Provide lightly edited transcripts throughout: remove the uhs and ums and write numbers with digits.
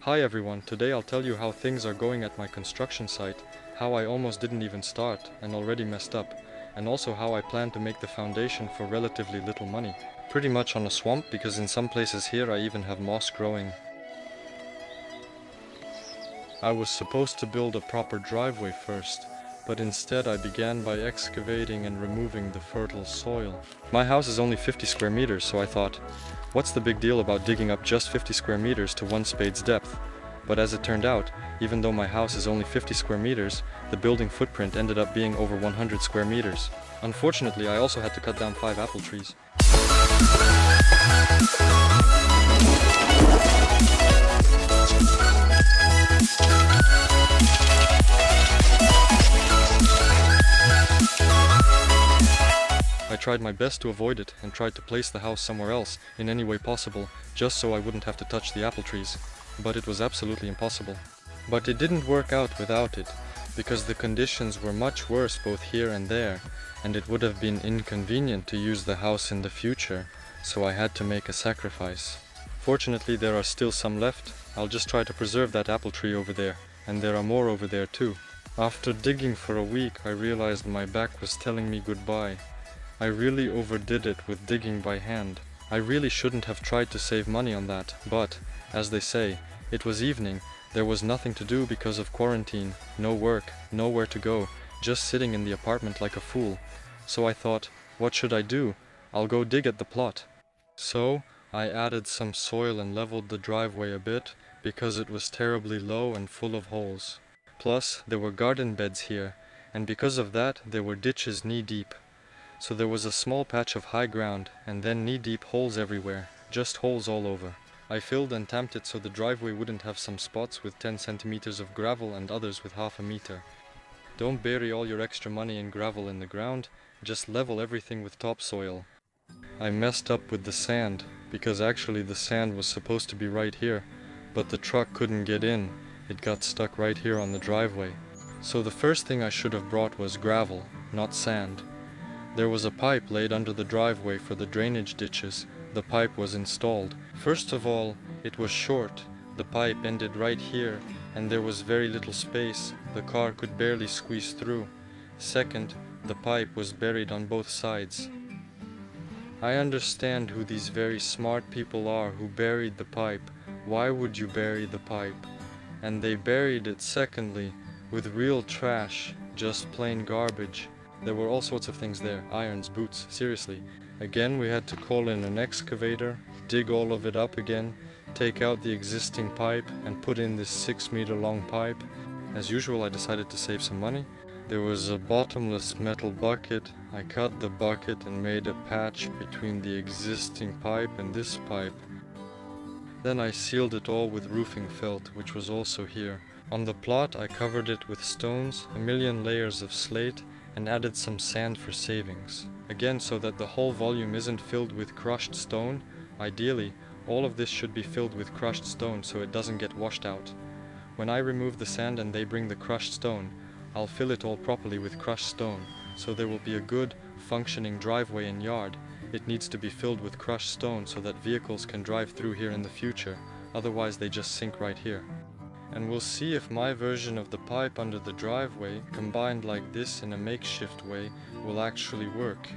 Hi everyone, today I'll tell you how things are going at my construction site, how I almost didn't even start and already messed up, and also how I plan to make the foundation for relatively little money. Pretty much on a swamp, because in some places here I even have moss growing. I was supposed to build a proper driveway first, but instead I began by excavating and removing the fertile soil. My house is only 50 square meters, so I thought, what's the big deal about digging up just 50 square meters to one spade's depth? But as it turned out, even though my house is only 50 square meters, the building footprint ended up being over 100 square meters. Unfortunately, I also had to cut down 5 apple trees. I tried my best to avoid it and tried to place the house somewhere else in any way possible, just so I wouldn't have to touch the apple trees. But it was absolutely impossible. But it didn't work out without it, because the conditions were much worse both here and there, and it would have been inconvenient to use the house in the future, so I had to make a sacrifice. Fortunately, there are still some left. I'll just try to preserve that apple tree over there, and there are more over there too. After digging for a week, I realized my back was telling me goodbye. I really overdid it with digging by hand. I really shouldn't have tried to save money on that, but, as they say, it was evening, there was nothing to do because of quarantine, no work, nowhere to go, just sitting in the apartment like a fool. So I thought, what should I do? I'll go dig at the plot. So, I added some soil and leveled the driveway a bit, because it was terribly low and full of holes. Plus, there were garden beds here, and because of that, there were ditches knee-deep. So there was a small patch of high ground, and then knee-deep holes everywhere, just holes all over. I filled and tamped it so the driveway wouldn't have some spots with 10 centimeters of gravel and others with half a meter. Don't bury all your extra money in gravel in the ground, just level everything with topsoil. I messed up with the sand, because actually the sand was supposed to be right here, but the truck couldn't get in, it got stuck right here on the driveway. So the first thing I should have brought was gravel, not sand. There was a pipe laid under the driveway for the drainage ditches. The pipe was installed. First of all, it was short. The pipe ended right here, and there was very little space. The car could barely squeeze through. Second, the pipe was buried on both sides. I understand who these very smart people are who buried the pipe. Why would you bury the pipe? And they buried it, secondly, with real trash, just plain garbage. There were all sorts of things there, irons, boots, seriously. Again, we had to call in an excavator, dig all of it up again, take out the existing pipe and put in this 6-meter long pipe. As usual, I decided to save some money. There was a bottomless metal bucket. I cut the bucket and made a patch between the existing pipe and this pipe. Then I sealed it all with roofing felt, which was also here. On the plot, I covered it with stones, a million layers of slate, and added some sand for savings. Again, so that the whole volume isn't filled with crushed stone. Ideally, all of this should be filled with crushed stone so it doesn't get washed out. When I remove the sand and they bring the crushed stone, I'll fill it all properly with crushed stone, so there will be a good, functioning driveway and yard. It needs to be filled with crushed stone so that vehicles can drive through here in the future, otherwise they just sink right here. And we'll see if my version of the pipe under the driveway, combined like this in a makeshift way, will actually work.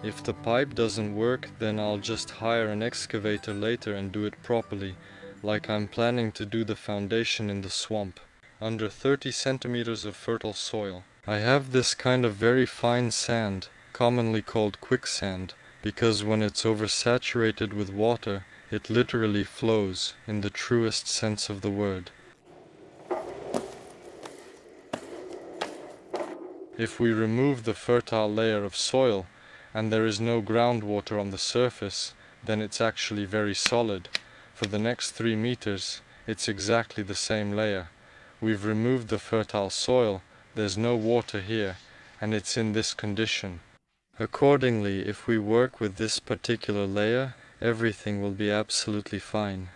If the pipe doesn't work, then I'll just hire an excavator later and do it properly, like I'm planning to do the foundation in the swamp, under 30 centimeters of fertile soil. I have this kind of very fine sand, commonly called quicksand, because when it's oversaturated with water, it literally flows, in the truest sense of the word. If we remove the fertile layer of soil, and there is no groundwater on the surface, then it's actually very solid. For the next 3 meters, it's exactly the same layer. We've removed the fertile soil, there's no water here, and it's in this condition. Accordingly, if we work with this particular layer, everything will be absolutely fine.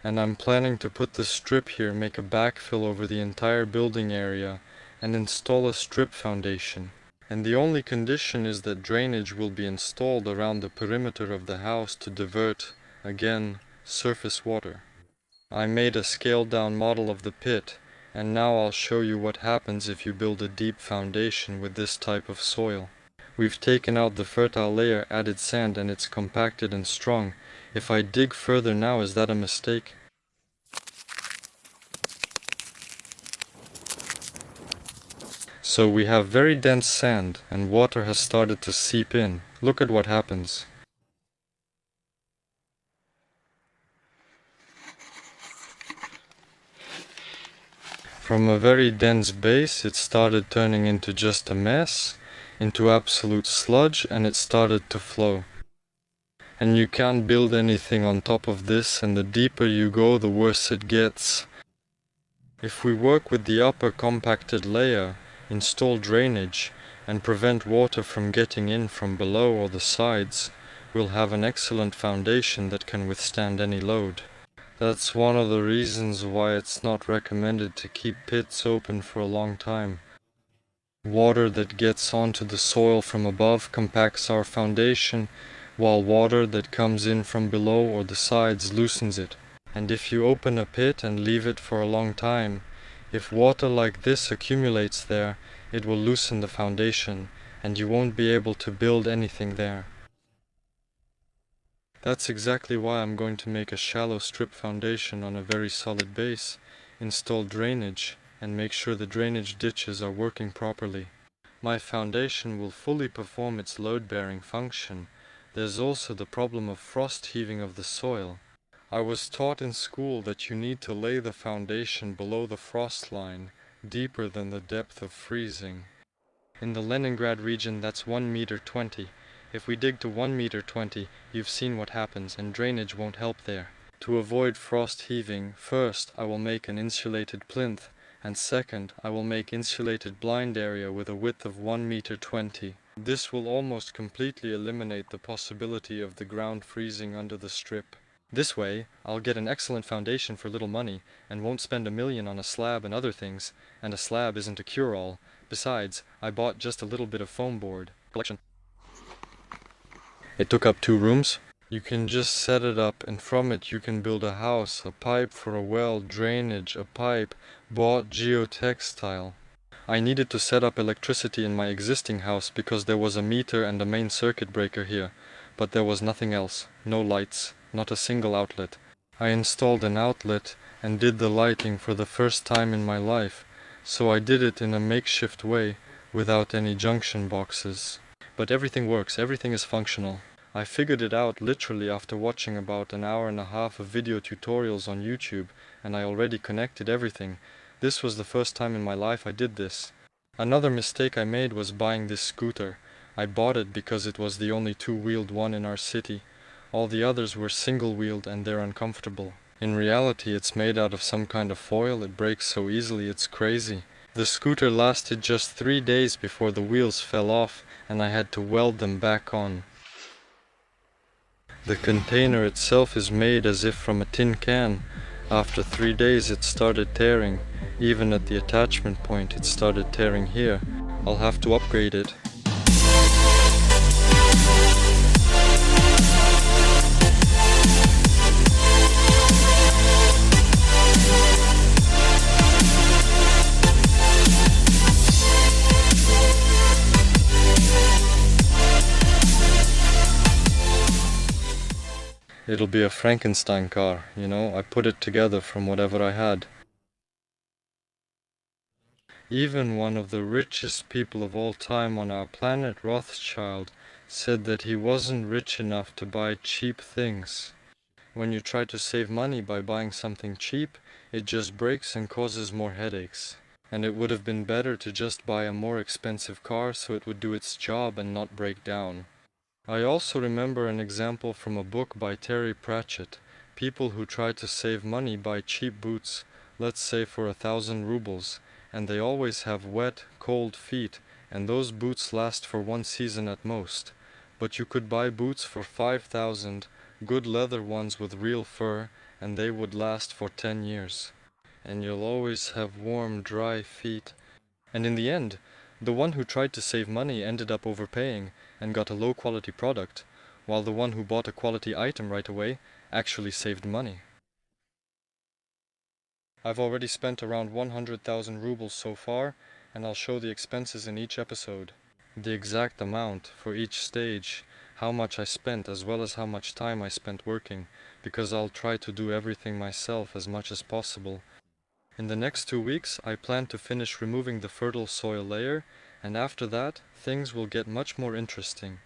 And I'm planning to put the strip here, make a backfill over the entire building area, and install a strip foundation. And the only condition is that drainage will be installed around the perimeter of the house to divert, again, surface water. I made a scaled down model of the pit, and now I'll show you what happens if you build a deep foundation with this type of soil. We've taken out the fertile layer, added sand, and it's compacted and strong. If I dig further now, is that a mistake? So we have very dense sand, and water has started to seep in. Look at what happens. From a very dense base, it started turning into just a mess, into absolute sludge, and it started to flow. And you can't build anything on top of this, and the deeper you go, the worse it gets. If we work with the upper compacted layer, install drainage, and prevent water from getting in from below or the sides, we'll have an excellent foundation that can withstand any load. That's one of the reasons why it's not recommended to keep pits open for a long time. Water that gets onto the soil from above compacts our foundation, while water that comes in from below or the sides loosens it. And if you open a pit and leave it for a long time, if water like this accumulates there, it will loosen the foundation, and you won't be able to build anything there. That's exactly why I'm going to make a shallow strip foundation on a very solid base, install drainage, and make sure the drainage ditches are working properly. My foundation will fully perform its load-bearing function. There's also the problem of frost heaving of the soil. I was taught in school that you need to lay the foundation below the frost line, deeper than the depth of freezing. In the Leningrad region, that's 1.20 meters. If we dig to 1.20 meters, you've seen what happens, and drainage won't help there. To avoid frost heaving, first I will make an insulated plinth, and second I will make insulated blind area with a width of 1.20 meters. This will almost completely eliminate the possibility of the ground freezing under the strip. This way, I'll get an excellent foundation for little money, and won't spend $1 million on a slab and other things, and a slab isn't a cure-all. Besides, I bought just a little bit of foam board. Collection. It took up 2 rooms. You can just set it up, and from it you can build a house, a pipe for a well, drainage, a pipe, bought geotextile. I needed to set up electricity in my existing house because there was a meter and a main circuit breaker here, but there was nothing else, no lights, not a single outlet. I installed an outlet and did the lighting for the first time in my life, so I did it in a makeshift way, without any junction boxes. But everything works, everything is functional. I figured it out literally after watching about an hour and a half of video tutorials on YouTube, and I already connected everything. This was the first time in my life I did this. Another mistake I made was buying this scooter. I bought it because it was the only 2-wheeled one in our city. All the others were single-wheeled and they're uncomfortable. In reality, it's made out of some kind of foil, it breaks so easily it's crazy. The scooter lasted just 3 days before the wheels fell off and I had to weld them back on. The container itself is made as if from a tin can. After 3 days it started tearing. Even at the attachment point it started tearing here. I'll have to upgrade it. It'll be a Frankenstein car, you know, I put it together from whatever I had. Even one of the richest people of all time on our planet, Rothschild, said that he wasn't rich enough to buy cheap things. When you try to save money by buying something cheap, it just breaks and causes more headaches. And it would have been better to just buy a more expensive car so it would do its job and not break down. I also remember an example from a book by Terry Pratchett. People who try to save money buy cheap boots, let's say for 1,000 rubles, and they always have wet, cold feet, and those boots last for 1 season at most. But you could buy boots for 5,000, good leather ones with real fur, and they would last for 10 years. And you'll always have warm, dry feet. And in the end, the one who tried to save money ended up overpaying and got a low quality product, while the one who bought a quality item right away actually saved money. I've already spent around 100,000 rubles so far, and I'll show the expenses in each episode. The exact amount for each stage, how much I spent as well as how much time I spent working, because I'll try to do everything myself as much as possible. In the next 2 weeks I plan to finish removing the fertile soil layer, and after that things will get much more interesting.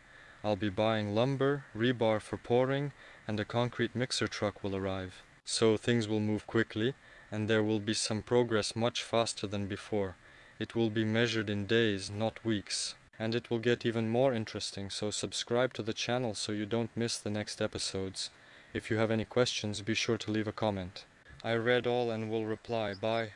I'll be buying lumber, rebar for pouring, and a concrete mixer truck will arrive. So things will move quickly, and there will be some progress much faster than before. It will be measured in days, not weeks. And it will get even more interesting, so subscribe to the channel so you don't miss the next episodes. If you have any questions, be sure to leave a comment. I read all and will reply. Bye.